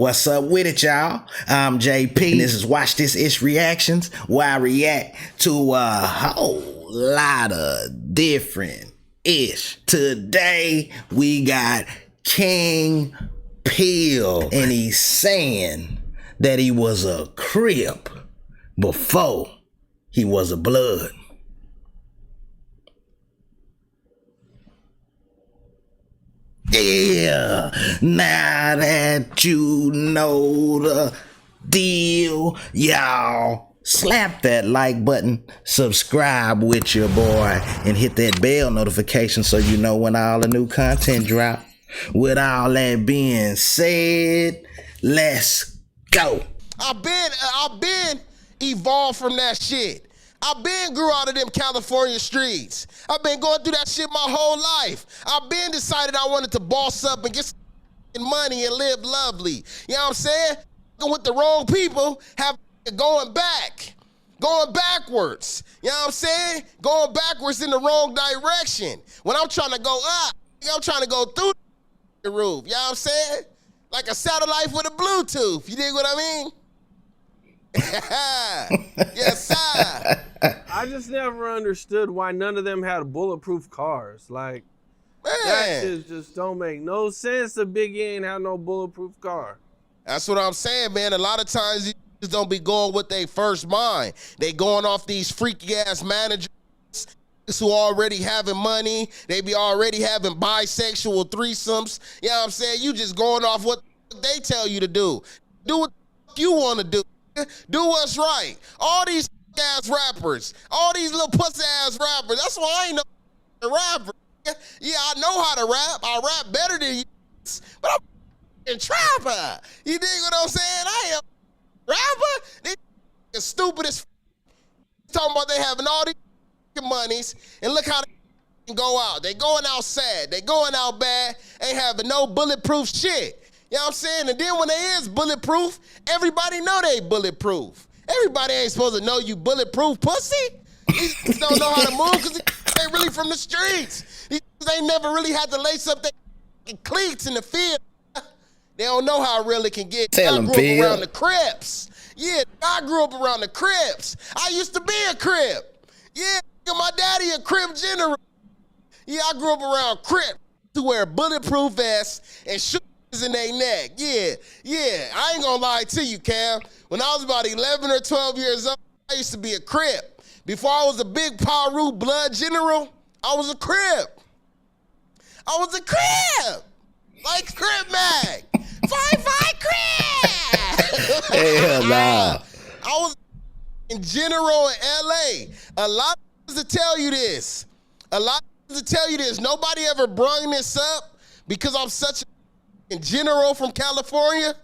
What's up with it, y'all? I'm JP. This is Watch This Ish Reactions, where I react to a whole lot of different ish. Today, we got King Peel, and he's saying that he was a Crip before he was a Blood. Yeah, now that you know the deal, y'all slap that like button, subscribe with your boy, and hit that bell notification so you know when all the new content drop. With all that being said, let's go. I've been evolved from that shit. I've been grew out of them California streets. I've been going through that shit my whole life. I've been decided I wanted to boss up and get some money and live lovely. You know what I'm saying? With the wrong people, have going backwards. You know what I'm saying? Going backwards in the wrong direction. When I'm trying to go up, I'm trying to go through the roof. You know what I'm saying? Like a satellite with a Bluetooth. You dig what I mean? Yes, sir. I just never understood why none of them had bulletproof cars. Like, Man. that shit just don't make no sense. The Biggie ain't have no bulletproof car. That's what I'm saying, man. A lot of times you just don't be going with their first mind. They going off these freaky ass managers who already having money. They be already having bisexual threesomes. You know what I'm saying? You just going off what they tell you to do. Do what you want to do. Do what's right. All these ass rappers, all these little pussy ass rappers. That's why I ain't no rapper. Yeah, I know how to rap. I rap better than you, but I'm a trapper. You dig what I'm saying? I am a rapper. They stupid as talking about they having all these monies, and look how they go out. They going out sad. They going out bad. Ain't having no bulletproof shit. You know what I'm saying? And then when they is bulletproof, everybody know they bulletproof. Everybody ain't supposed to know you bulletproof pussy. These don't know how to move because they really from the streets. These ain't never really had to lace up their cleats in the field. They don't know how real it can get. Tell I them, grew Peel. up around the Crips. Yeah, I grew up around the Crips. I used to be a Crip. Yeah, my daddy a Crip general. Yeah, I grew up around Crip to wear bulletproof vests and shoes in their neck. Yeah. I ain't gonna lie to you, Cam. When I was about 11 or 12 years old, I used to be a Crip. Before I was a big Paru blood general, I was a Crip. I was a Crip. Like Crip Mag. Five Crip. Hell nah. I was in general in LA. A lot of to tell you this. Nobody ever brung this up because I'm such a general from California.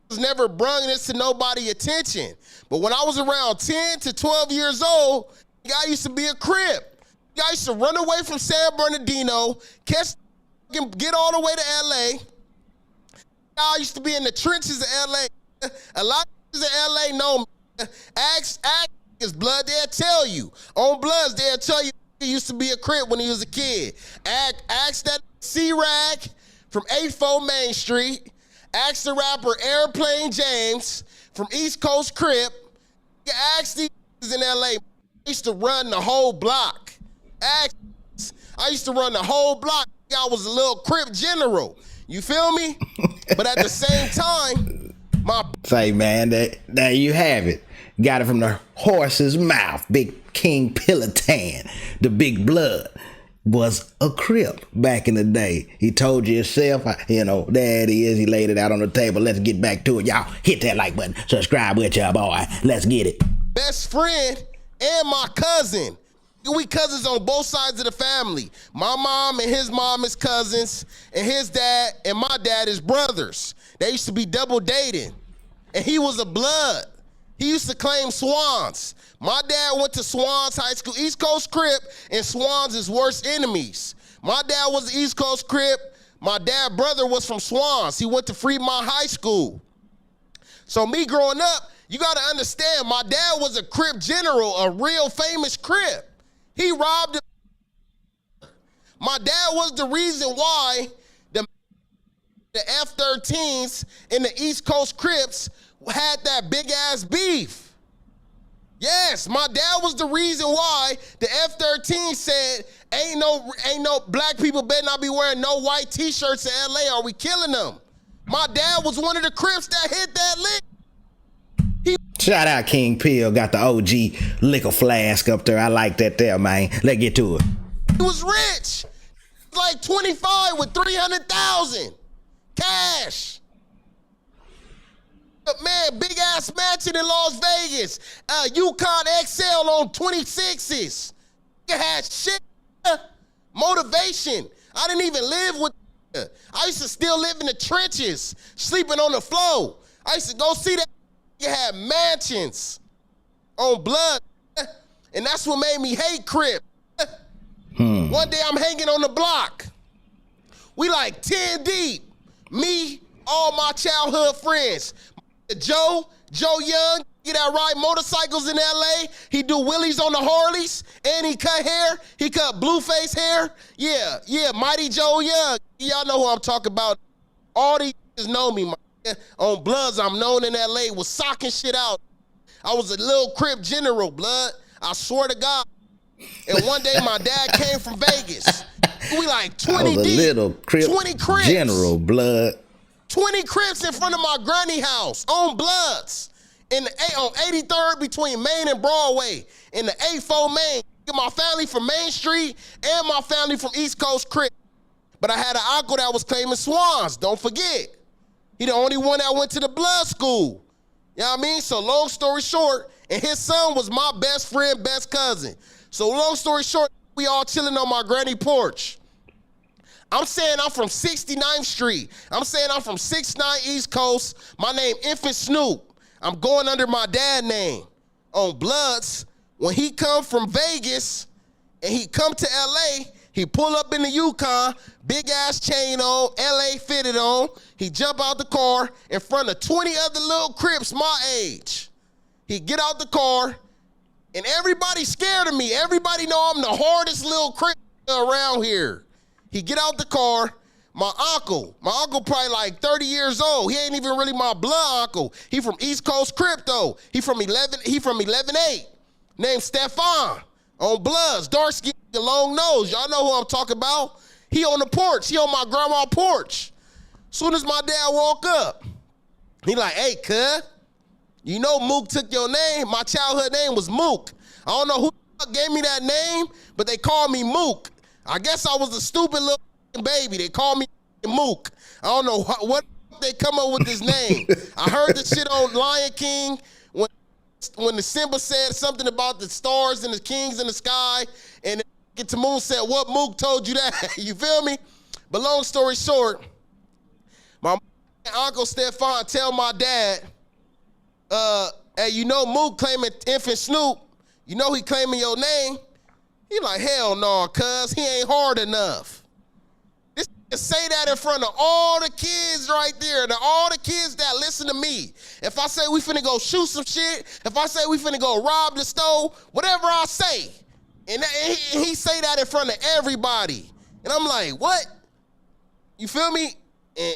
Was never brung this to nobody attention. But when I was around 10 to 12 years old, I used to be a Crip. I used to run away from San Bernardino, get all the way to LA. I used to be in the trenches of LA. A lot of in LA know me. Ask his blood, they'll tell you. On Bloods, they'll tell you he used to be a Crip when he was a kid. Ask that C-Rag from 84 Main Street. Ask the rapper Airplane James from East Coast Crip. Ask these in LA. I used to run the whole block. I used to run the whole block. I was a little Crip general. You feel me? But at the same time, Say, man, there you have it. Got it from the horse's mouth. Big King Pilotan, the Big Blood, was a Crip back in the day. He told you himself, you know, there it is. He laid it out on the table. Let's get back to it. Y'all hit that like button. Subscribe with your boy. Let's get it. best friend and my cousin. We cousins on both sides of the family. My mom and his mom is cousins, and his dad and my dad is brothers. They used to be double dating, and he was a blood. He used to claim Swans. My dad went to Swans High School, East Coast Crip, and Swans is worst enemies. My dad was the East Coast Crip. My dad brother was from Swans. He went to Fremont High School. So me growing up, you gotta understand, my dad was a Crip general, a real famous Crip. He robbed him. My dad was the reason why the F-13s and the East Coast Crips had that big ass beef. Yes, my dad was the reason why the F-13 said, ain't no black people better not be wearing no white t-shirts in LA, or we killing them. My dad was one of the Crips that hit that lick. Shout out King Pill, got the OG liquor flask up there. I like that there, man. Let's get to it. He was rich. Like 25 with 300,000 cash. But man, big ass mansion in Las Vegas. Yukon XL on 26s. You had shit. Motivation. I didn't even live with. I used to still live in the trenches, sleeping on the floor. I used to go see that. You had mansions on blood, and that's what made me hate Crip. One day I'm hanging on the block. We like 10 deep. Me, all my childhood friends. Joe Young, get that right, motorcycles in LA. He do wheelies on the Harleys, and he cut hair. He cut Blueface hair. Yeah, Mighty Joe Young. Y'all know who I'm talking about. All these niggas know me, man. On Bloods, I'm known in LA, was socking shit out. I was a little Crip general, blood. I swear to God. And one day my dad came from Vegas. We like 20 deep. Little Crip 20 Crips. general, blood. 20 Crips in front of my granny house on Bloods. On 83rd between Main and Broadway. In the 84 Main. My family from Main Street and my family from East Coast Crip. But I had an uncle that was claiming Swans. Don't forget. He the only one that went to the blood school. You know what I mean? So long story short, and his son was my best friend, best cousin. So long story short, we all chilling on my granny porch. I'm saying I'm from 69th Street. I'm saying I'm from 69 East Coast. My name Infant Snoop. I'm going under my dad name on Bloods. When he come from Vegas and he come to LA, he pull up in the Yukon, big ass chain on, LA fitted on. He jump out the car in front of 20 other little Crips my age. He get out the car, and everybody's scared of me. Everybody know I'm the hardest little Crip around here. He get out the car. My uncle probably like 30 years old. He ain't even really my blood uncle. He from East Coast Crip though. He from 11-8, named Stefan. On Bloods, dark skin, long nose. Y'all know who I'm talking about. He on the porch. He on my grandma's porch. Soon as my dad walk up, he like, hey, cuz, you know Mook took your name? My childhood name was Mook. I don't know who gave me that name, but they called me Mook. I guess I was a stupid little baby. They called me Mook. I don't know what they come up with this name. I heard the shit on Lion King when the Simba said something about the stars and the kings in the sky, and Timon said, what Mook told you that? You feel me? But long story short, my uncle Stefan tell my dad, hey, you know Mook claiming Infant Snoop, you know he claiming your name? He like, hell no, cuz he ain't hard enough. Say that in front of all the kids right there, all the kids that listen to me. If I say we finna go shoot some shit, if I say we finna go rob the store, whatever I say, and he say that in front of everybody. And I'm like, what? You feel me?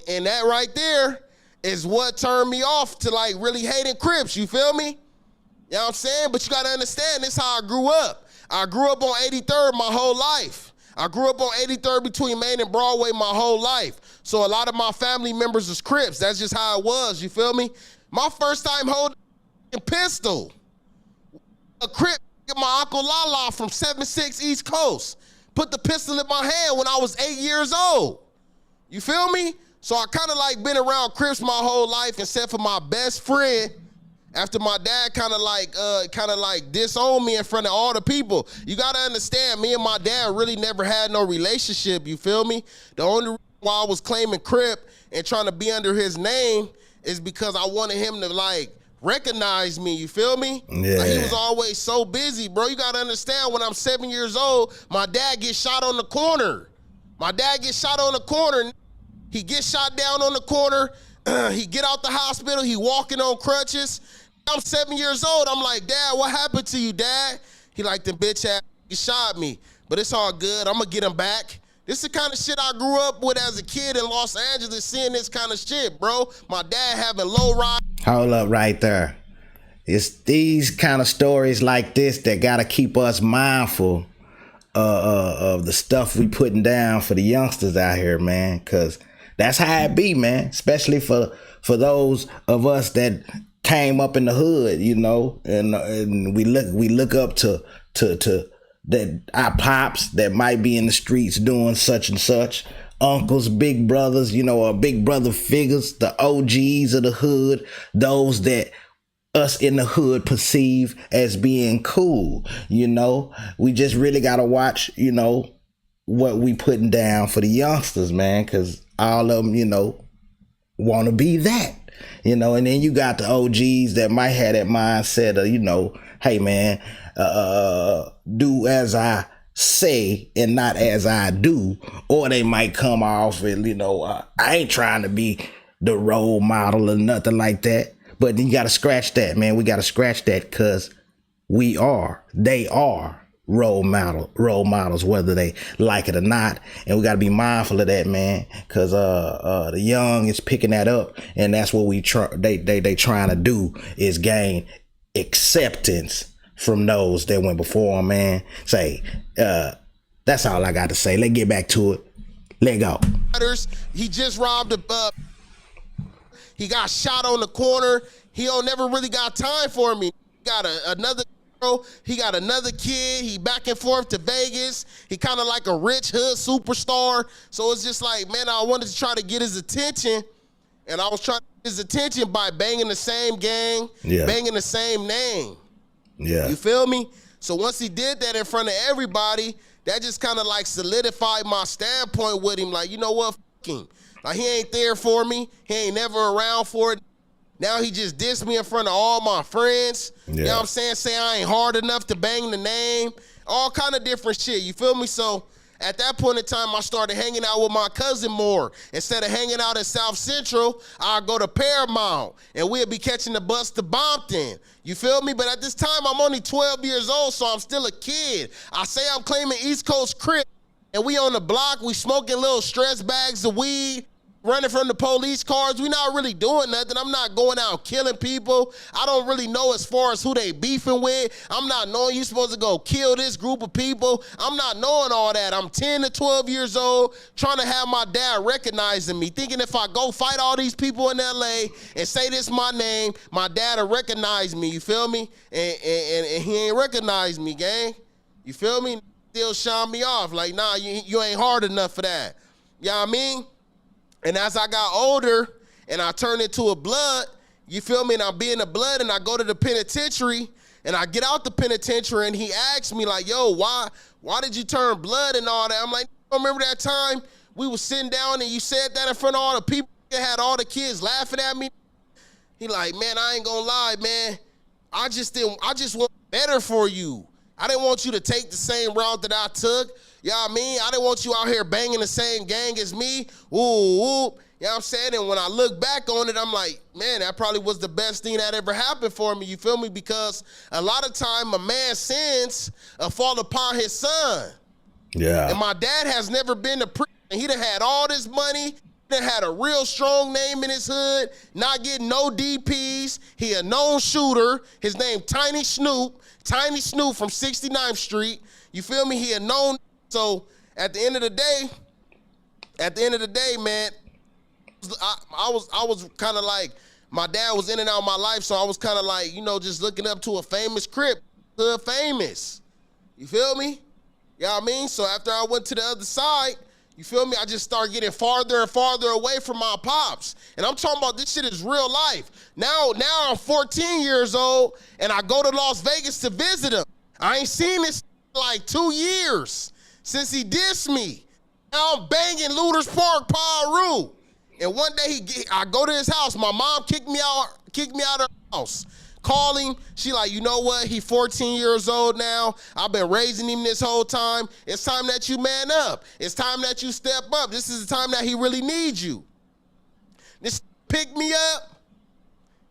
And that right there is what turned me off to like really hating Crips, you feel me? You know what I'm saying? But you gotta understand, this is how I grew up. I grew up on 83rd my whole life. I grew up on 83rd between Main and Broadway my whole life. So a lot of my family members is Crips. That's just how it was, you feel me? My first time holding a pistol, a Crip, my Uncle Lala from 76 East Coast, put the pistol in my hand when I was 8 years old. You feel me? So I kind of like been around Crips my whole life, except for my best friend. After my dad kind of like disowned me in front of all the people. You gotta understand, me and my dad really never had no relationship, you feel me? The only reason why I was claiming Crip and trying to be under his name is because I wanted him to like recognize me, you feel me? Yeah. Like, he was always so busy, bro. You gotta understand, when I'm 7 years old, my dad gets shot on the corner. He gets shot down on the corner. He get out the hospital. He walking on crutches. I'm 7 years old. I'm like, Dad, what happened to you, Dad? He like, the bitch ass, he shot me. But it's all good. I'm going to get him back. This is the kind of shit I grew up with as a kid in Los Angeles, seeing this kind of shit, bro. My dad having low ride. Hold up right there. It's these kind of stories like this that gotta keep us mindful of the stuff we putting down for the youngsters out here, man. Cause that's how it be, man. Especially for those of us that came up in the hood, you know, and we look up to that our pops that might be in the streets doing such and such, uncles, big brothers, you know, or big brother figures, the OGs of the hood, those that us in the hood perceive as being cool. You know, we just really gotta watch, you know, what we putting down for the youngsters, man, because all of them, you know, want to be that, you know. And then you got the OGs that might have that mindset of, you know, hey man, do as I say and not as I do. Or they might come off and, you know, I ain't trying to be the role model or nothing like that. But you got to scratch that, man. We got to scratch that because they are role models, whether they like it or not. And we got to be mindful of that, man, because the young is picking that up, and that's what they trying to do is gain acceptance from those that went before them, man. That's all I got to say. Let's get back to it. Let go. He just robbed a he got shot on the corner. He don't never really got time for me. He got another girl. He got another kid. He back and forth to Vegas. He kind of like a rich hood superstar. So it's just like, man, I wanted to try to get his attention. And I was trying to get his attention by banging the same gang, banging the same name. Yeah. You feel me? So once he did that in front of everybody, that just kind of like solidified my standpoint with him. Like, you know what? Fuck him. Like, he ain't there for me. He ain't never around for it. Now he just dissed me in front of all my friends. Yeah. You know what I'm saying? Say I ain't hard enough to bang the name. All kind of different shit. You feel me? So at that point in time, I started hanging out with my cousin more. Instead of hanging out in South Central, I'd go to Paramount, and we'd be catching the bus to Bompton. You feel me? But at this time, I'm only 12 years old, so I'm still a kid. I say I'm claiming East Coast Crip, and we on the block. We smoking little stress bags of weed, running from the police cars. We not really doing nothing. I'm not going out killing people. I don't really know as far as who they beefing with. I'm not knowing you supposed to go kill this group of people. I'm not knowing all that. I'm 10 to 12 years old, trying to have my dad recognizing me, thinking if I go fight all these people in LA and say this my name, my dad will recognize me. You feel me? And he ain't recognize me, gang. You feel me? Still shine me off. Like, nah, you ain't hard enough for that. You know what I mean? And as I got older and I turned into a blood, you feel me? And I be in the blood and I go to the penitentiary and I get out the penitentiary and he asks me like, yo, why did you turn blood and all that? I'm like, remember that time we was sitting down and you said that in front of all the people that had all the kids laughing at me? He like, man, I ain't gonna lie, man. I just want better for you. I didn't want you to take the same route that I took. You know what I mean? I didn't want you out here banging the same gang as me. Ooh, ooh. You know what I'm saying? And when I look back on it, I'm like, man, that probably was the best thing that ever happened for me. You feel me? Because a lot of time a man's sins fall upon his son. Yeah. And my dad has never been to prison. He done had all this money. He done had a real strong name in his hood. Not getting no DPs. He a known shooter. His name Tiny Snoop from 69th Street. You feel me? He a known. So at the end of the day, man, I was kind of like, my dad was in and out of my life, so I was kind of like, you know, just looking up to a famous Crip, famous. You feel me? You know what I mean? So after I went to the other side, you feel me? I just started getting farther and farther away from my pops. And I'm talking about this shit is real life. Now I'm 14 years old, and I go to Las Vegas to visit him. I ain't seen this in like 2 years. Since he dissed me. Now I'm banging Looters Park, Paru. And one day I go to his house. My mom kicked me out of her house. Call him. She like, you know what? He 14 years old now. I've been raising him this whole time. It's time that you man up. It's time that you step up. This is the time that he really needs you. This picked me up.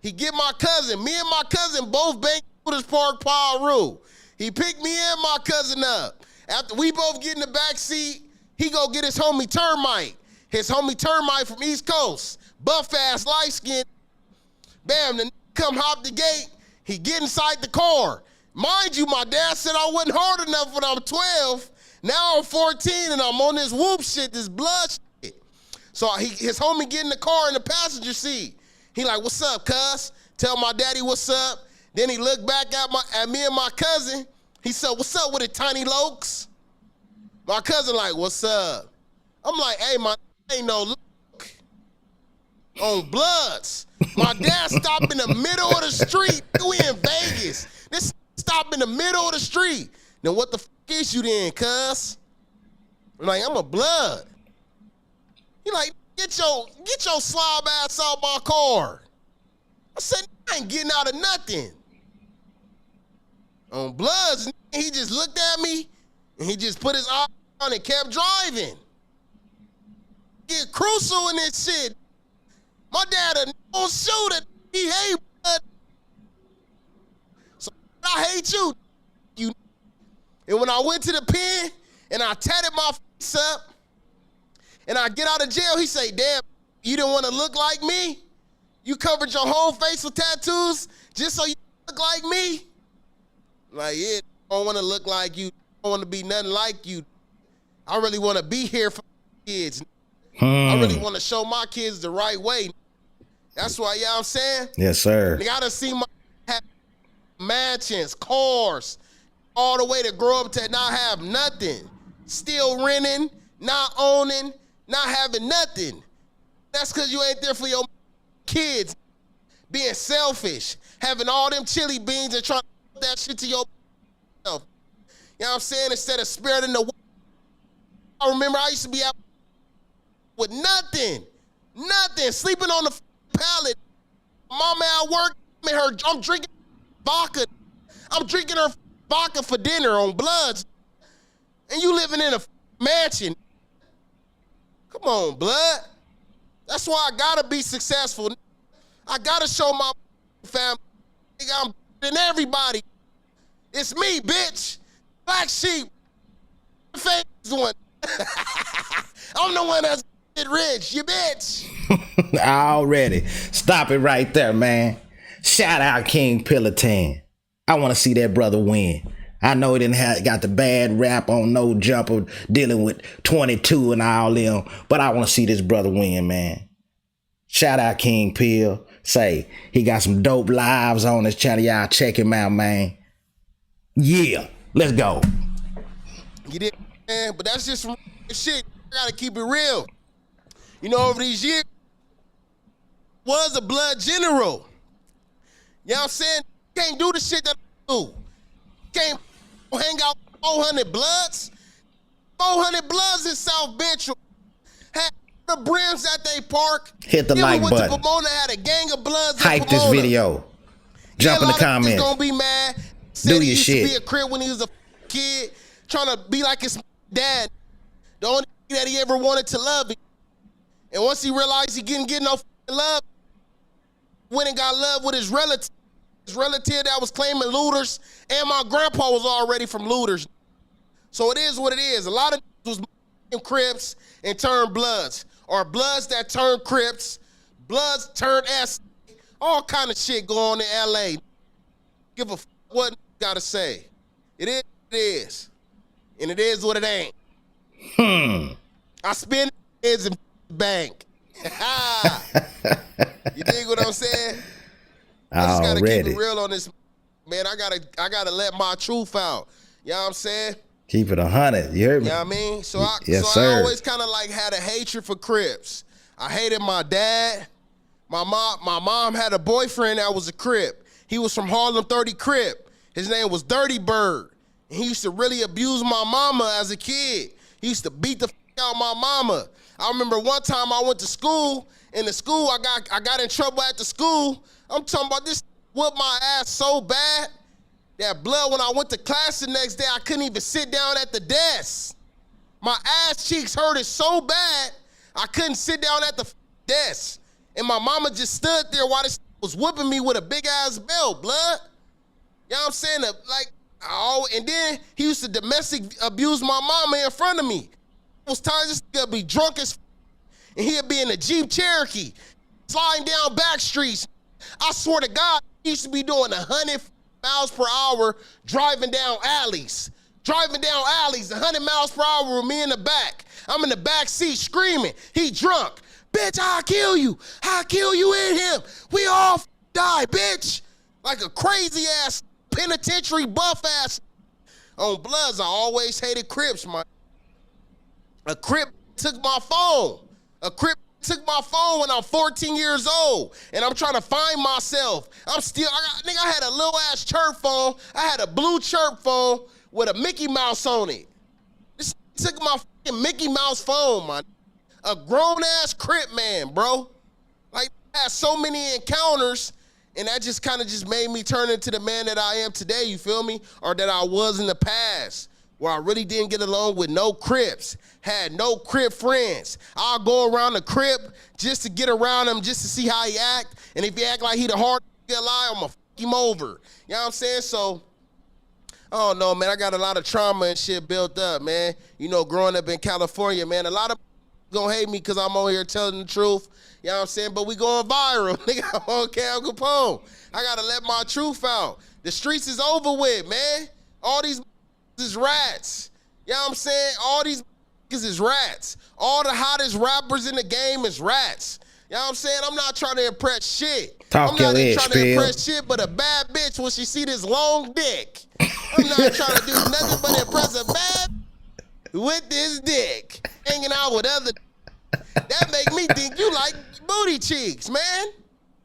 He get my cousin. Me and my cousin both banged Looters Park, Paru. He picked me and my cousin up. After we both get in the back seat, He go get his homie Termite. His homie Termite from East Coast. Buff ass, light skin. Bam, the come hop the gate. He get inside the car. Mind you, my dad said I wasn't hard enough when I'm 12. Now I'm 14 and I'm on this whoop shit, this blood shit. So his homie get in the car in the passenger seat. He like, what's up, cuz? Tell my daddy what's up. Then he looked back at me and my cousin. He said, what's up with it, Tiny Lokes? My cousin like, what's up? I'm like, hey, my ain't no look on Bloods. My dad stopped in the middle of the street. We in Vegas. This stop in the middle of the street. Then what the fuck is you then, cuz? I'm like, I'm a Blood. He like, get your slob ass out my car. I said, I ain't getting out of nothing. On Bloods, he just looked at me and he just put his eye on and kept driving. Get crucial in this shit. My dad a no shooter. He hate Blood. So I hate you. And when I went to the pen and I tatted my face up and I get out of jail, he say, damn, you didn't want to look like me? You covered your whole face with tattoos just so you look like me? Like, yeah, I don't want to look like you. I don't want to be nothing like you. I really want to be here for kids. I really want to show my kids the right way. That's why, you know what I'm saying? Yes, sir. They got to see my mansions, cars, all the way to grow up to not have nothing. Still renting, not owning, not having nothing. That's because you ain't there for your kids. Being selfish, having all them chili beans and trying to put that shit to yourself. You know what I'm saying? Instead of sparing the world. I remember I used to be out with nothing, sleeping on the pallet. Mama at work, I'm drinking vodka. I'm drinking her vodka for dinner on Bloods. And you living in a mansion. Come on, Blood. That's why I gotta be successful. I gotta show my family. I'm than everybody. It's me, bitch. Black sheep. Face one. I'm the one that's rich, you bitch. Already. Stop it right there, man. Shout out King Pillatin. I want to see that brother win. I know he didn't got the bad rap on No Jumper dealing with 22 and all them, but I want to see this brother win, man. Shout out King Pill. Say, he got some dope lives on his channel. Y'all check him out, man. Yeah, let's go. You did, man, but that's just some shit. I gotta keep it real. You know, over these years, was a Blood general. You know what I'm saying? Can't do the shit that I do. Can't hang out with 400 Bloods. 400 Bloods in South Central. Had the brims at they park. Hit the like button. To Pomona, had a gang of Bloods. Hype this video. Jump in the comments. Gonna be mad. Do your shit. He used to be a Crip when he was a kid, trying to be like his dad. The only thing that he ever wanted to love. And once he realized he didn't get no love, went and got love with his relative. His relative that was claiming looters, and my grandpa was already from looters. So it is what it is. A lot of was Crips and turned Bloods, or Bloods that turned Crips, Bloods turned S, all kind of shit going on in LA. Give a f what gotta say. It is what it is. And it is what it ain't. I spend it in bank. You dig what I'm saying? I just gotta keep it real on this, man. I gotta let my truth out. You know what I'm saying? Keep it 100. You heard me? You know what I mean? So I always kind of like had a hatred for Crips. I hated my dad. My mom had a boyfriend that was a Crip. He was from Harlem 30 Crip. His name was Dirty Bird. And he used to really abuse my mama as a kid. He used to beat the f out my mama. I remember one time I went to school. In the school, I got in trouble at the school. I'm talking about this whooped my ass so bad that Blood, when I went to class the next day, I couldn't even sit down at the desk. My ass cheeks hurted so bad, I couldn't sit down at the desk. And my mama just stood there while this was whooping me with a big ass belt, Blood. You know what I'm saying? Like, and then he used to domestic abuse my mama in front of me. was times this nigga be drunk as and he'd be in a Jeep Cherokee, sliding down back streets. I swear to God, he used to be doing 100 miles per hour driving down alleys. 100 miles per hour with me in the back. I'm in the back seat screaming. He drunk. Bitch, I'll kill you. I'll kill you in him. We all die, bitch. Like a crazy ass penitentiary buff ass. On Bloods, I always hated Crips, man. A Crip took my phone. A Crip took my phone when I'm 14 years old, and I'm trying to find myself. I had a little ass chirp phone. I had a blue chirp phone with a Mickey Mouse on it. This took my fucking Mickey Mouse phone, man. A grown ass Crip man, bro. Like, I had so many encounters, and that just kind of just made me turn into the man that I am today, you feel me? Or that I was in the past, where I really didn't get along with no Crips, had no Crip friends. I'll go around the Crip just to get around him, just to see how he act. And if he act like he the hard lie, I'm gonna fuck him over. You know what I'm saying? So, I don't know, man. I got a lot of trauma and shit built up, man. You know, growing up in California, man, a lot of gonna hate me because I'm on here telling the truth. You know what I'm saying? But we going viral. Nigga, I'm on Cal Capone. I gotta let my truth out. The streets is over with, man. All these is rats. You know what I'm saying? All these is rats. All the hottest rappers in the game is rats. You know what I'm saying? I'm not trying to impress shit. I'm not even trying to impress shit but a bad bitch when she see this long dick. I'm not trying to do nothing but impress a bad with this dick. Hanging out with other. That make me think you like booty cheeks, man.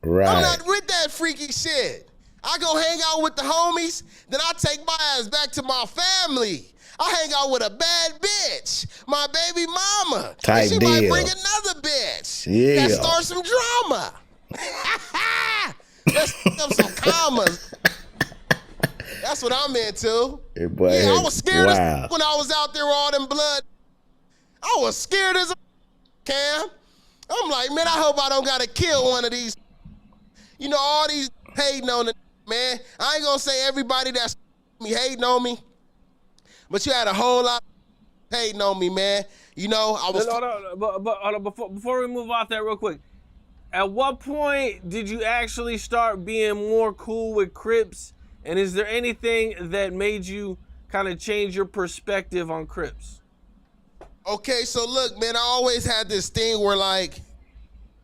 Right. I'm not with that freaky shit. I go hang out with the homies, then I take my ass back to my family. I hang out with a bad bitch, my baby mama. Type and she deal. might bring another bitch. Yeah. That starts some drama. Let's up some commas. That's what I'm into. I was scared as when I was out there with all them blood. I was scared as a Cam. I'm like, man, I hope I don't gotta kill one of these. You know, all these hating on it, man. I ain't gonna say everybody that's me hating on me, but you had a whole lot hating on me, man. You know, I was. But before we move off that real quick, at what point did you actually start being more cool with Crips? And is there anything that made you kind of change your perspective on Crips? Okay, so look, man, I always had this thing where, like,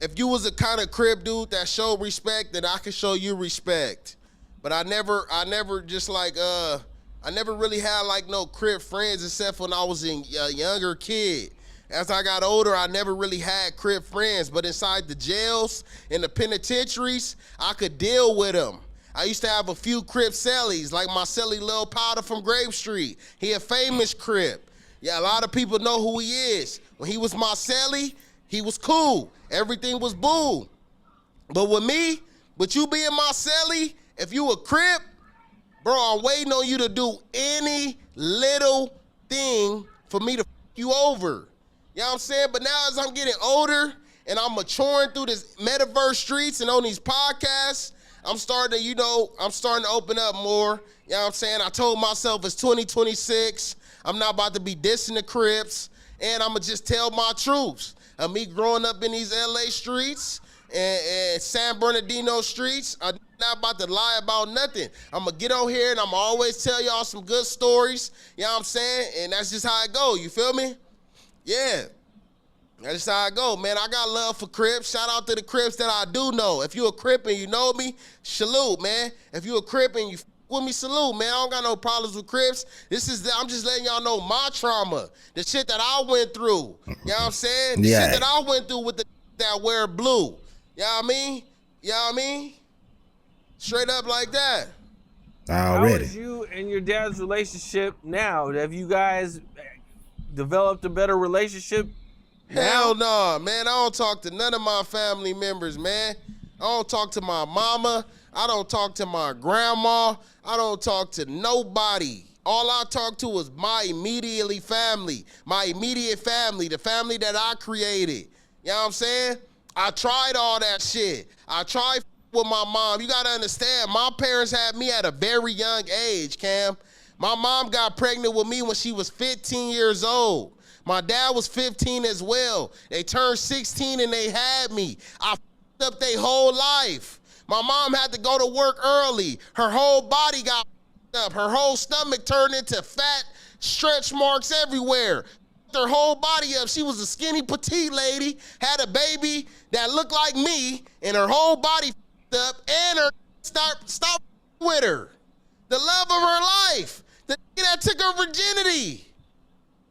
if you was a kind of Crip dude that showed respect, then I could show you respect. But I never just like, I never really had like no Crip friends except when I was a younger kid. As I got older, I never really had Crip friends, but inside the jails and the penitentiaries, I could deal with them. I used to have a few Crip cellies, like my celly Lil Powder from Grape Street. He a famous Crip. Yeah, a lot of people know who he is. When he was my celly, he was cool. Everything was boo. But with me, with you being my celly, if you a Crip, bro, I'm waiting on you to do any little thing for me to f you over. You know what I'm saying? But now as I'm getting older and I'm maturing through this metaverse streets and on these podcasts, I'm starting to open up more. You know what I'm saying? I told myself it's 2026. I'm not about to be dissing the Crips, and I'm going to just tell my truths. Me growing up in these LA streets and San Bernardino streets, I'm not about to lie about nothing. I'm going to get on here and I'm going to always tell y'all some good stories. You know what I'm saying? And that's just how it go. You feel me? Yeah. That's just how I go, man. I got love for Crips. Shout out to the Crips that I do know. If you a Crip and you know me, salute, man. If you a Crip and you with me, salute, man. I don't got no problems with Crips. I'm just letting y'all know my trauma, the shit that I went through. You know what I'm saying? The shit that I went through with the that wear blue. You know what I mean? You know what I mean? Straight up like that. Already. How is you and your dad's relationship now? Have you guys developed a better relationship? Hell no, man. I don't talk to none of my family members, man. I don't talk to my mama. I don't talk to my grandma. I don't talk to nobody. All I talk to is my immediate family, the family that I created. You know what I'm saying? I tried all that shit. I tried with my mom. You got to understand, my parents had me at a very young age, Cam. My mom got pregnant with me when she was 15 years old. My dad was 15 as well. They turned 16 and they had me. I f***ed up their whole life. My mom had to go to work early. Her whole body got f***ed up. Her whole stomach turned into fat stretch marks everywhere. Her whole body up. She was a skinny, petite lady, had a baby that looked like me, and her whole body f***ed up, and her stop with her. The love of her life. The nigga that took her virginity.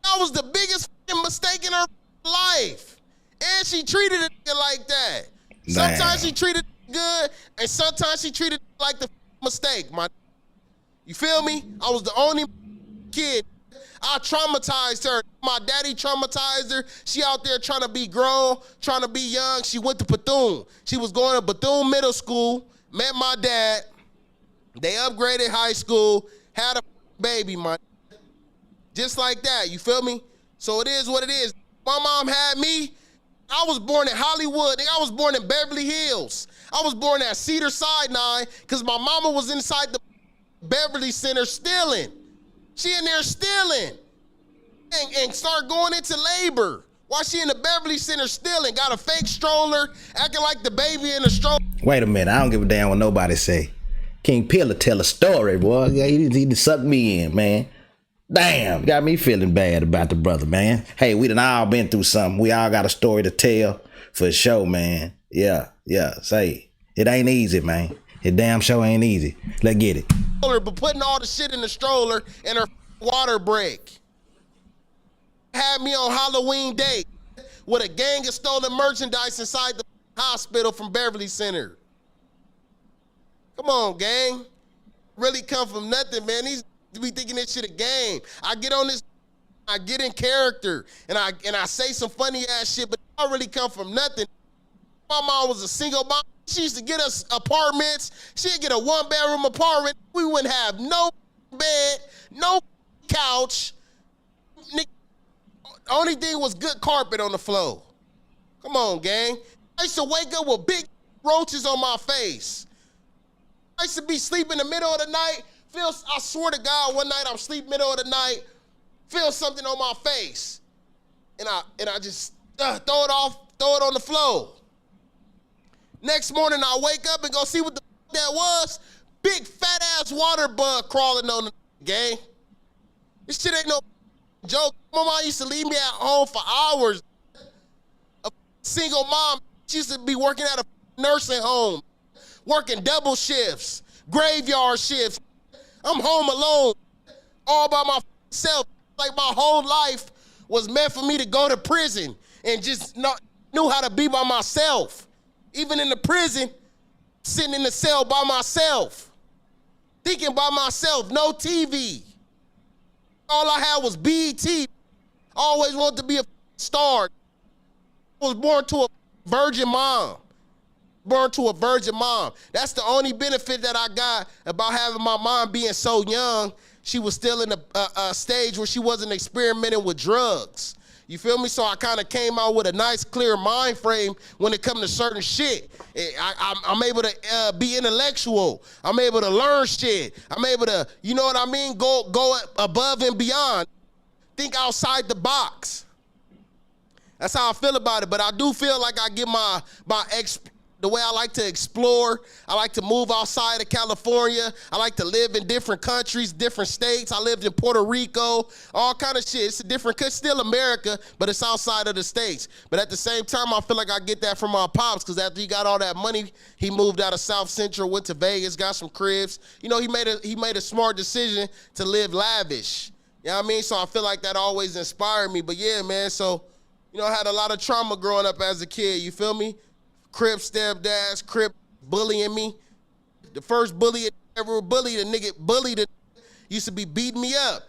That was the biggest mistake in her life. And she treated a nigga like that. Damn. Sometimes she treated it good, and sometimes she treated it like the mistake. You feel me? I was the only kid. I traumatized her. My daddy traumatized her. She out there trying to be grown, trying to be young. She went to Bethune. She was going to Bethune Middle School, met my dad. They upgraded high school, had a baby, just like that, you feel me? So it is what it is. My mom had me. I was born in Hollywood. I was born in Beverly Hills. I was born at Cedar Sinai because my mama was inside the Beverly Center stealing. She in there stealing and start going into labor while she in the Beverly Center stealing. Got a fake stroller, acting like the baby in the stroller. Wait a minute, I don't give a damn what nobody say. King Pillar tell a story, boy. He sucked me in, man. Damn, got me feeling bad about the brother, man. Hey, we done all been through something. We all got a story to tell for sure, man. Yeah, say it ain't easy, man. It damn sure ain't easy. Let's get it. But putting all the shit in the stroller and her water break. Had me on Halloween day with a gang of stolen merchandise inside the hospital from Beverly Center. Come on, gang. Really come from nothing, man. These be thinking this shit a game. I get on this, I get in character, and I say some funny ass shit, but I really come from nothing. My mom was a single mom. She used to get us apartments. She'd get a 1-bedroom apartment. We wouldn't have no bed, no couch. Only thing was good carpet on the floor. Come on, gang. I used to wake up with big roaches on my face. I used to be sleeping in the middle of the night. I swear to God, one night I'm sleeping middle of the night, feel something on my face, and I just throw it on the floor. Next morning I wake up and go see what the that was. Big fat ass water bug crawling on the gang. This shit ain't no joke. My mom used to leave me at home for hours. A single mom, she used to be working at a nursing home, working double shifts, graveyard shifts. I'm home alone, all by myself. Like my whole life was meant for me to go to prison and just knew how to be by myself. Even in the prison, sitting in the cell by myself, thinking by myself, no TV. All I had was BET. Always wanted to be a star. I was born to a virgin mom. That's the only benefit that I got about having my mom being so young. She was still in a stage where she wasn't experimenting with drugs. You feel me? So I kind of came out with a nice, clear mind frame when it comes to certain shit. I'm able to be intellectual. I'm able to learn shit. I'm able to, you know what I mean? Go above and beyond. Think outside the box. That's how I feel about it. But I do feel like I get the way I like to explore. I like to move outside of California. I like to live in different countries, different states. I lived in Puerto Rico, all kind of shit. It's a different, it's still America, but it's outside of the states. But at the same time, I feel like I get that from my pops, because after he got all that money, he moved out of South Central, went to Vegas, got some cribs. You know, he made a smart decision to live lavish. You know what I mean? So I feel like that always inspired me. But yeah, man, so, you know, I had a lot of trauma growing up as a kid, you feel me? Crip stepdads, Crip bullying me. The first bully ever bullied, a nigga bullied it, used to be beating me up.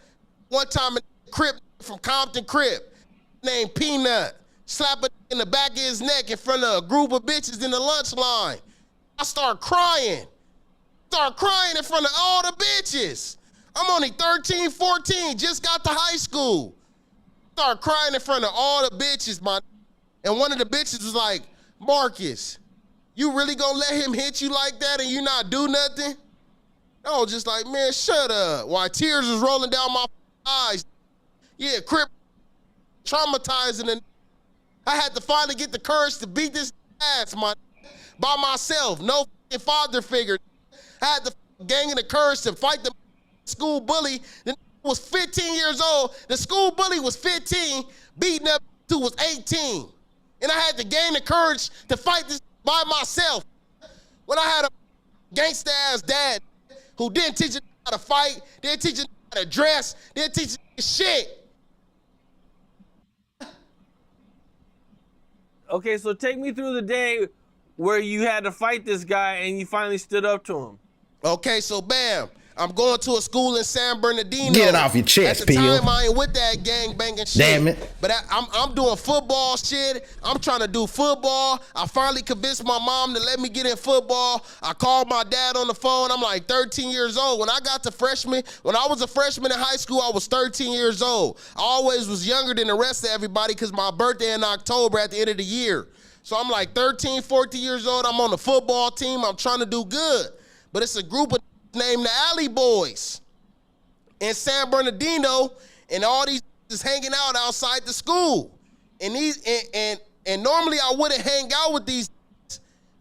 One time a Crip from Compton, Crip, named Peanut, slap it in the back of his neck in front of a group of bitches in the lunch line. I start crying in front of all the bitches. I'm only 13, 14, just got to high school. Start crying in front of all the bitches, and one of the bitches was like, Marcus, you really gonna let him hit you like that and you not do nothing? I was just like, man, shut up. While tears was rolling down my eyes. Yeah, Crip traumatizing, and I had to finally get the courage to beat this ass, by myself. No father figure. I had the gang the courage to fight the school bully. The was 15 years old. The school bully was 15, beating up who was 18. And I had to gain the courage to fight this by myself. When I had a gangster ass dad who didn't teach me how to fight, didn't teach me how to dress, didn't teach me shit. Okay, so take me through the day where you had to fight this guy and you finally stood up to him. Okay, so bam. I'm going to a school in San Bernardino. Get it off your chest, At the P.O. time, I ain't with that gang banging shit. Damn it. But I'm doing football shit. I'm trying to do football. I finally convinced my mom to let me get in football. I called my dad on the phone. I'm like 13 years old. When I was a freshman in high school, I was 13 years old. I always was younger than the rest of everybody because my birthday in October at the end of the year. So I'm like 13, 14 years old. I'm on the football team. I'm trying to do good. But it's a group of named the Alley Boys in San Bernardino, and all these is hanging out outside the school. And and normally I wouldn't hang out with these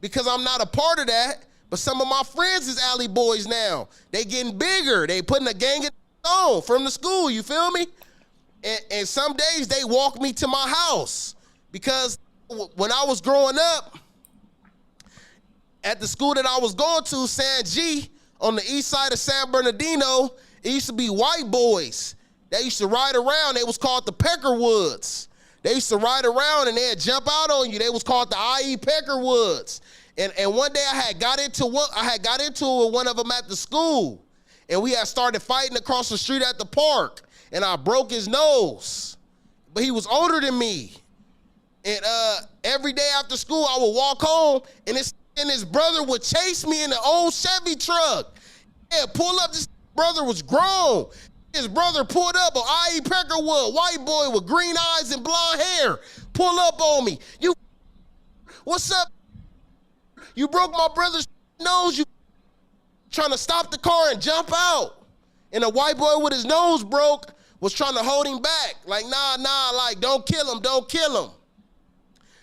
because I'm not a part of that. But some of my friends is Alley Boys now. They getting bigger. They putting a gang on from the school. You feel me? And some days they walk me to my house because when I was growing up at the school that I was going to, San G, on the east side of San Bernardino, it used to be white boys. They used to ride around. They was called the Peckerwoods. They used to ride around and they'd jump out on you. They was called the IE Peckerwoods. And one day I had got into it with one of them at the school. And we had started fighting across the street at the park. And I broke his nose. But he was older than me. And every day after school, I would walk home and his brother would chase me in the old Chevy truck. Yeah, pull up. This brother was grown. His brother pulled up, an I.E. Peckerwood, white boy with green eyes and blonde hair. Pull up on me. What's up? You broke my brother's nose. You trying to stop the car and jump out. And a white boy with his nose broke was trying to hold him back. Like, nah, like, don't kill him, don't kill him.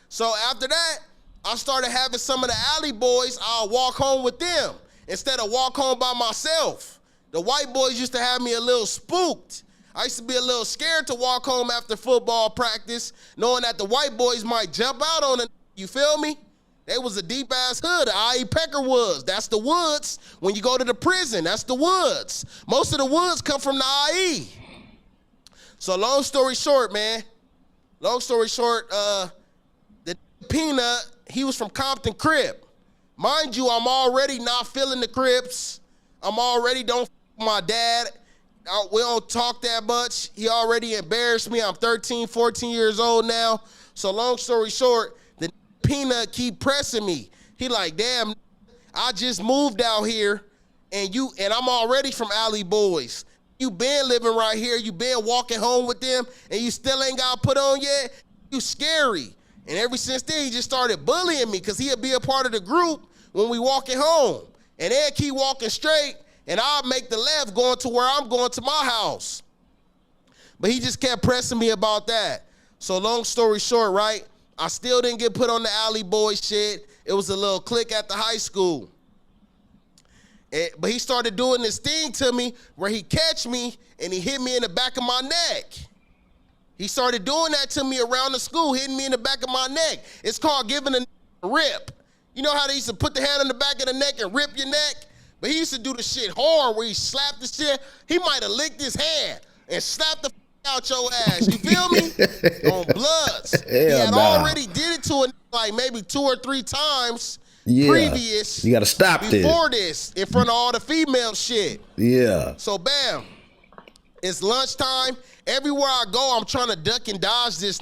So after that, I started having some of the Alley Boys. I'll walk home with them instead of walk home by myself. The white boys used to have me a little spooked. I used to be a little scared to walk home after football practice, knowing that the white boys might jump out on it. You feel me? They was a deep-ass hood, the I.E. Peckerwoods. That's the woods. When you go to the prison, that's the woods. Most of the woods come from the I.E. So long story short, man. The Peanut, he was from Compton, Crip. Mind you, I'm already not feeling the Crips. I'm already don't f my dad. We don't talk that much. He already embarrassed me. I'm 13, 14 years old now. So long story short, the Peanut keep pressing me. He like, damn, I just moved out here and I'm already from Alley Boys. You been living right here. You been walking home with them and you still ain't got put on yet? You scary. And ever since then, he just started bullying me because he'd be a part of the group when we walking home. And they'd keep walking straight, and I'd make the left going to where I'm going to my house. But he just kept pressing me about that. So long story short, right, I still didn't get put on the Alley Boy shit. It was a little clique at the high school. But he started doing this thing to me where he catch me, and he hit me in the back of my neck. He started doing that to me around the school, hitting me in the back of my neck. It's called giving a rip. You know how they used to put the hand on the back of the neck and rip your neck? But he used to do the shit hard where he slapped the shit. He might have licked his hand and slapped the out your ass. You feel me? On bloods. He had already did it to a like maybe 2 or 3 times previous. You got to stop before this in front of all the female shit. Yeah. So bam, it's lunchtime. Everywhere I go, I'm trying to duck and dodge this.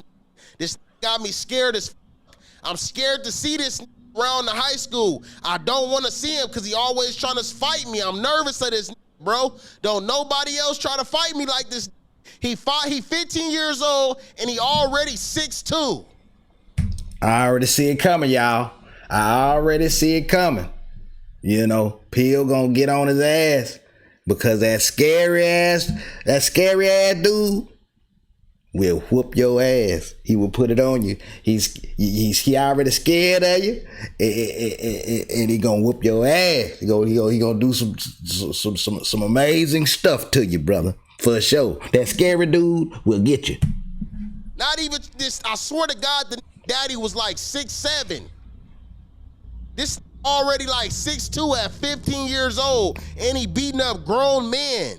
This got me scared as fuck. I'm scared to see this around the high school. I don't want to see him because he always trying to fight me. I'm nervous of this, bro. Don't nobody else try to fight me like this. He 15 years old and he already 6'2". I already see it coming, y'all. I already see it coming. You know, Pill gonna get on his ass because that scary ass dude will whoop your ass. He will put it on you. He already scared of you, and he gonna whoop your ass. He gonna do some amazing stuff to you, brother, for sure. That scary dude will get you. Not even this. I swear to God, the daddy was like 6'7". This already like 6'2" at 15 years old, and he beating up grown men.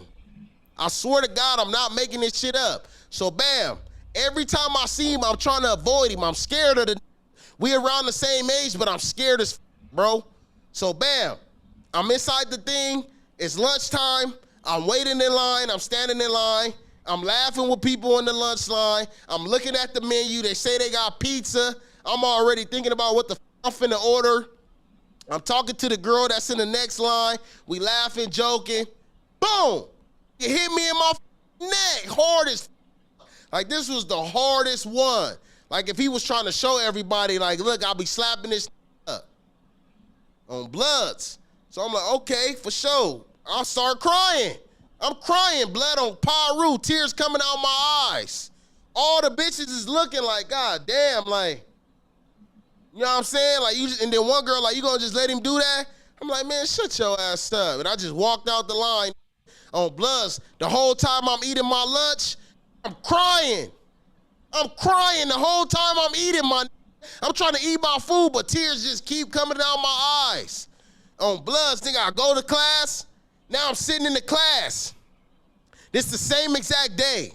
I swear to God, I'm not making this shit up. So bam, every time I see him, I'm trying to avoid him. I'm scared of the. We around the same age, but I'm scared as bro. So bam, I'm inside the thing. It's lunchtime. I'm waiting in line. I'm standing in line. I'm laughing with people in the lunch line. I'm looking at the menu. They say they got pizza. I'm already thinking about what the I'm finna order. I'm talking to the girl that's in the next line. We laughing, joking. Boom! You hit me in my neck hard as like this was the hardest one. Like if he was trying to show everybody, like, look, I'll be slapping this up on Bloods. So I'm like, okay, for sure. I'll start crying. I'm crying, blood on Paru, tears coming out my eyes. All the bitches is looking like, God damn, like, you know what I'm saying? Like, you just, and then one girl, like, you gonna just let him do that? I'm like, man, shut your ass up. And I just walked out the line on Bloods. The whole time I'm eating my lunch, I'm crying. I'm crying the whole time I'm eating I'm trying to eat my food, but tears just keep coming down my eyes. On Bloods, nigga, I go to class. Now I'm sitting in the class. This the same exact day.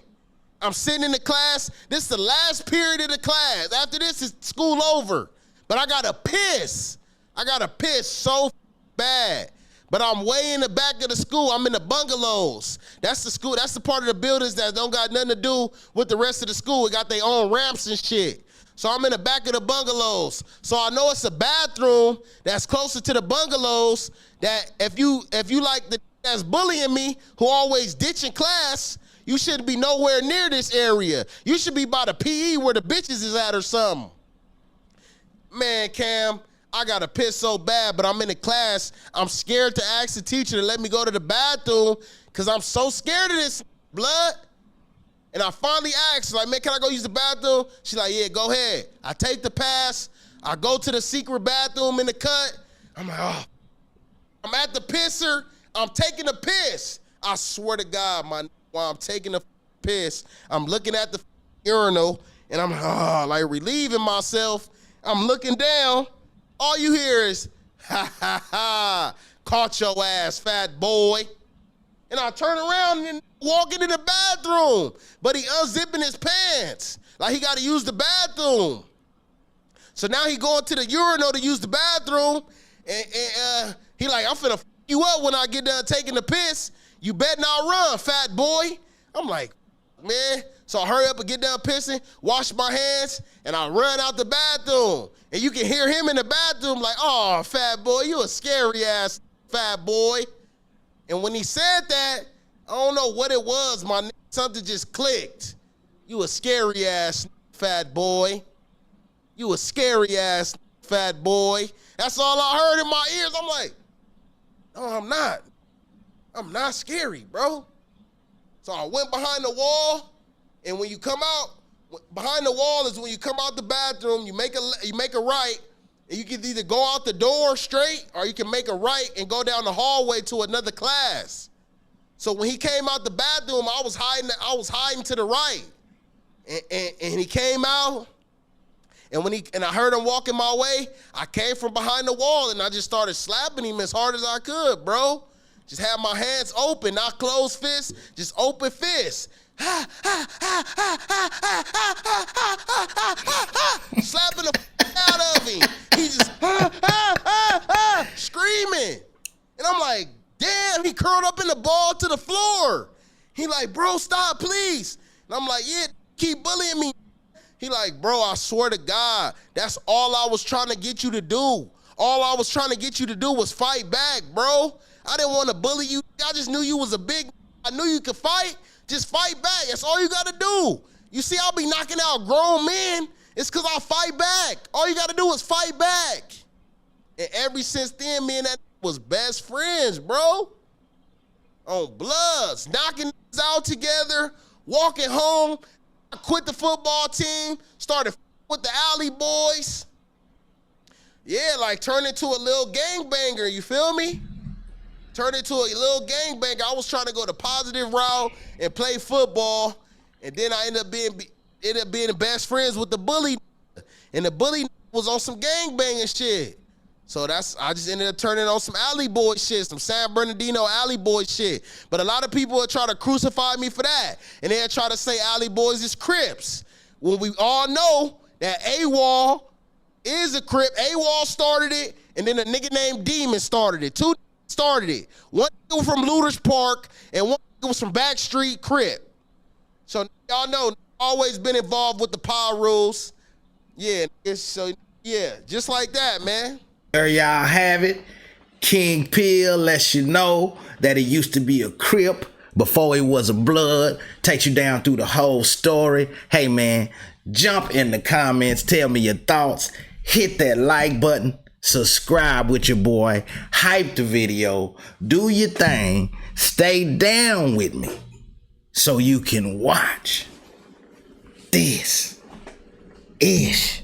I'm sitting in the class. This is the last period of the class. After this is school over. But I gotta piss. I gotta piss so bad. But I'm way in the back of the school. I'm in the bungalows. That's the school. That's the part of the buildings that don't got nothing to do with the rest of the school. It got their own ramps and shit. So I'm in the back of the bungalows. So I know it's a bathroom that's closer to the bungalows that if you like the that's bullying me, who always ditching class, you shouldn't be nowhere near this area. You should be by the PE where the bitches is at or something. Man, Cam, I gotta piss so bad, but I'm in the class. I'm scared to ask the teacher to let me go to the bathroom because I'm so scared of this blood. And I finally asked, like, man, can I go use the bathroom? She's like, yeah, go ahead. I take the pass. I go to the secret bathroom in the cut. I'm like, oh. I'm at the pisser. I'm taking a piss. I swear to God, while I'm taking a piss, I'm looking at the urinal, and I'm like relieving myself. I'm looking down. All you hear is, ha, ha, ha, caught your ass, fat boy. And I turn around and walk into the bathroom, but he unzipping his pants. Like he got to use the bathroom. So now he going to the urinal to use the bathroom, and he like, I'm finna f you up when I get done taking the piss. You better not run, fat boy. I'm like, man. So I hurry up and get done pissing, wash my hands, and I run out the bathroom. And you can hear him in the bathroom like, oh, fat boy, you a scary ass fat boy. And when he said that, I don't know what it was, something just clicked. You a scary ass fat boy. You a scary ass fat boy. That's all I heard in my ears. I'm like, no, I'm not. I'm not scary, bro. So I went behind the wall, and when you come out, behind the wall is when you come out the bathroom, you make a right, and you can either go out the door straight, or you can make a right and go down the hallway to another class. So when he came out the bathroom, I was hiding to the right. And he came out, and I heard him walking my way, I came from behind the wall, and I just started slapping him as hard as I could, bro. Just had my hands open, not closed fists, just open fists. Slapping the out of him. He just screaming. And I'm like, damn, he curled up in the ball to the floor. He like, bro, stop, please. And I'm like, yeah, keep bullying me. He like, bro, I swear to God, that's all I was trying to get you to do. All I was trying to get you to do was fight back, bro. I didn't want to bully you. I just knew you was I knew you could fight. Just fight back. That's all you got to do. You see, I'll be knocking out grown men. It's because I fight back. All you got to do is fight back. And ever since then, me and that was best friends, bro. On Bloods, knocking out together, walking home. I quit the football team, started with the Alley Boys. Yeah, like turned into a little gangbanger, you feel me? Turned into a little gangbanger. I was trying to go the positive route and play football, and then I ended up being best friends with the bully, and the bully was on some gangbanging shit. So I just ended up turning on some Alley Boy shit, some San Bernardino Alley Boy shit. But a lot of people will try to crucify me for that, and they'll try to say Alley Boys is Crips. When we all know that AWOL is a Crip. AWOL started it, and then a nigga named Demon started it. Two started it. One nigga was from Looters Park, and one nigga was from Backstreet Crip. So y'all know, always been involved with the power rules. Yeah, so yeah, just like that, man. There y'all have it. King Pill lets you know that it used to be a Crip before it was a Blood. Takes you down through the whole story. Hey man, jump in the comments, tell me your thoughts. Hit that like button, subscribe with your boy, hype the video, do your thing, stay down with me so you can watch this ish.